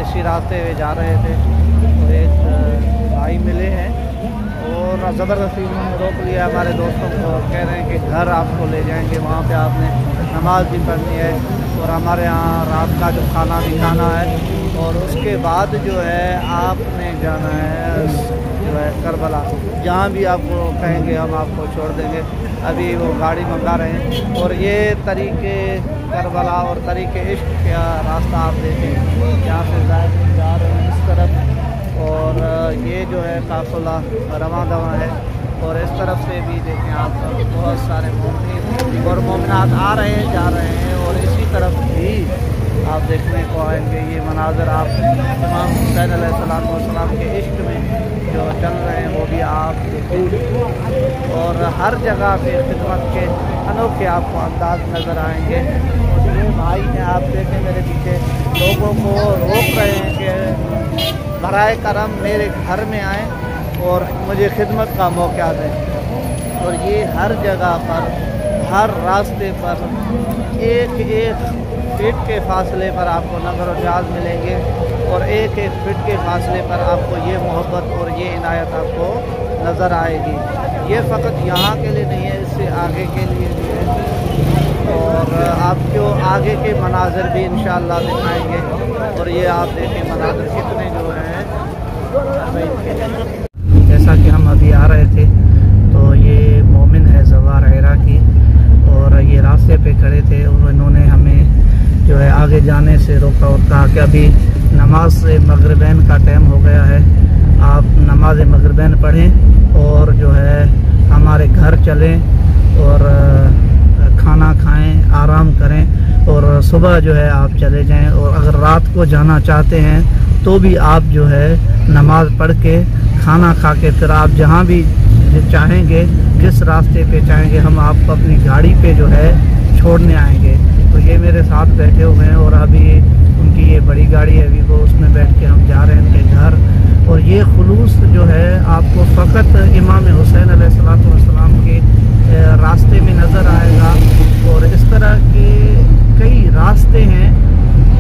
इसी रास्ते में जा रहे थे तो एक भाई मिले हैं और ज़बरदस्ती उन्होंने रोक लिया हमारे दोस्तों को। कह रहे हैं कि घर आपको ले जाएंगे, वहाँ पे आपने नमाज़ भी पढ़नी है और हमारे यहाँ रात का जो खाना भी खाना है और उसके बाद जो है आपने जाना है जो है करबला, जहाँ भी आपको कहेंगे हम आपको छोड़ देंगे। अभी वो गाड़ी मंगा रहे हैं और ये तरीके करबला और तरीके इश्क का रास्ता आप देखें, यहाँ से जा रहे हैं इस तरफ और ये जो है काफ़िला रवां दवा है और इस तरफ से भी देखें आप बहुत सारे मोमिन और मोमिनात आ रहे हैं जा रहे हैं और इसी तरफ भी आप देखने को आएंगे। ये मनाज़र आप इमाम हुसैन अलैहिस्सलाम के इश्क में जो चल रहे हैं वो भी आप देखेंगे और हर जगह पे खिदमत के अनोखे आपको अंदाज नज़र आएंगे। और ये भाई हैं आप देखें मेरे पीछे, लोगों को रोक रहे हैं कि बराए करम मेरे घर में आएँ और मुझे खिदमत का मौका दें। और ये हर जगह पर हर रास्ते पर एक फीट के फासले पर आपको नंबर और जाल मिलेंगे और एक फीट के फासले पर आपको ये मोहब्बत और ये इनायत आपको नज़र आएगी। ये फ़कत यहाँ के लिए नहीं है, इससे आगे के लिए भी है और आपको आगे के मनाज़र भी इंशाअल्लाह दिखाएंगे। और ये आप देखें मनाज़र कितने जो हैं। जैसा कि हम अभी आ रहे थे तो ये मोमिन है ज़वार इराकी और ये रास्ते पे खड़े थे और इन्होंने हमें जो है आगे जाने से रोका और कहा कि अभी नमाज से मगरिबैन का टाइम हो गया है, आप नमाज मगरिबैन पढ़ें और जो है हमारे घर चलें और खाना खाएं, आराम करें और सुबह जो है आप चले जाएं। और अगर रात को जाना चाहते हैं तो भी आप जो है नमाज पढ़ के खाना खा के फिर आप जहाँ भी चाहेंगे, जिस रास्ते पे चाहेंगे, हम आपको अपनी गाड़ी पे जो है छोड़ने आएंगे। तो ये मेरे साथ बैठे हुए हैं और अभी उनकी ये बड़ी गाड़ी है अभी वो उसमें बैठ के हम जा रहे हैं उनके घर। और ये खुलूस जो है आपको फ़कत इमाम हुसैन अलैहिस्सलाम के रास्ते में नज़र आएगा। और इस तरह के कई रास्ते हैं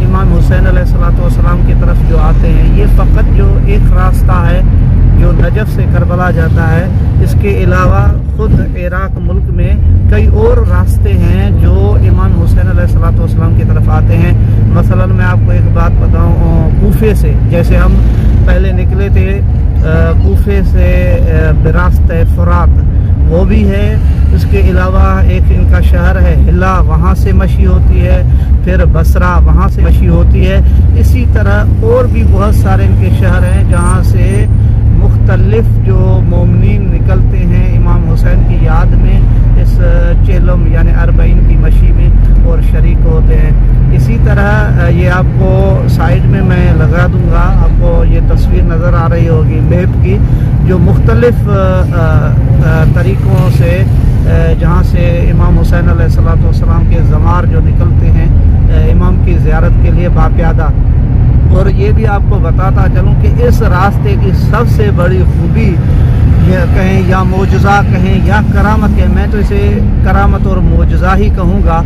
इमाम हुसैन अलैहिस्सलाम की तरफ जो आते हैं। ये फ़कत जो एक रास्ता है जो नजफ़ से करबला जाता है, इसके अलावा ख़ुद इराक मुल्क में कई और रास्ते हैं जो इमाम हुसैन अलैहिस्सलाम की तरफ आते हैं। मसलन मैं आपको एक बात बताऊं, कूफे से जैसे हम पहले निकले थे कूफे से बिरास्ते फुरात वो भी है। इसके अलावा एक इनका शहर है हिला, वहाँ से मशी होती है, फिर बसरा वहाँ से मशी होती है। इसी तरह और भी बहुत सारे इनके शहर हैं जहाँ से मुख्तलिफ जो मोमिनीन निकलते हैं इमाम हुसैन की याद में इस चेलम यानी 40 की मशी में और शरीक होते हैं। इसी तरह ये आपको साइड में मैं लगा दूंगा, आपको ये तस्वीर नज़र आ रही होगी मैप की, जो मुख्तलिफ तरीक़ों से जहाँ से इमाम हुसैन अलैहिस्सलाम के ज़मार जो निकलते हैं इमाम की ज़ियारत के लिए बाप्यादा। और ये भी आपको बताता चलूँ कि इस रास्ते की सबसे बड़ी खूबी कहें या मोजज़ा कहें या करामत कहें, मैं तो इसे करामत और मोजज़ा ही कहूँगा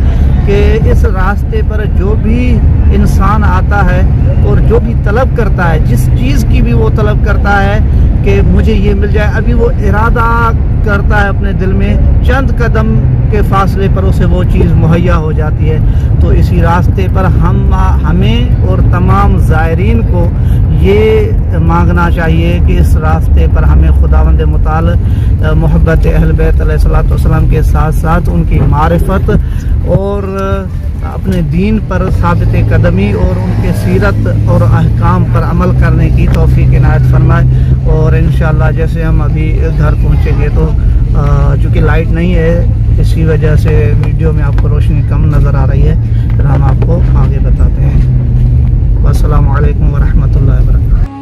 कि इस रास्ते पर जो भी इंसान आता है और जो भी तलब करता है, जिस चीज़ की भी वो तलब करता है कि मुझे ये मिल जाए, अभी वो इरादा करता है अपने दिल में, चंद कदम के फासले पर उसे वो चीज़ मुहैया हो जाती है। तो इसी रास्ते पर हमें और तमाम ज़ायरीन को ये मांगना चाहिए कि इस रास्ते पर हमें खुदावंद मुताल मोहब्बत अहल बैत अलैहिस्सलाम के साथ साथ उनकी मारिफत और अपने दीन पर साबित कदमी और उनके सीरत और अहकाम पर अमल करने की तौफीक इनायत फरमाए। और इंशाअल्लाह जैसे हम अभी घर पहुँचेंगे तो चूँकि लाइट नहीं है इसी वजह से वीडियो में आपको रोशनी कम नज़र आ रही है, फिर हम आपको आगे बताते हैं। अस्सलामु अलैकुम व रहमतुल्लाहि व बरकातहू।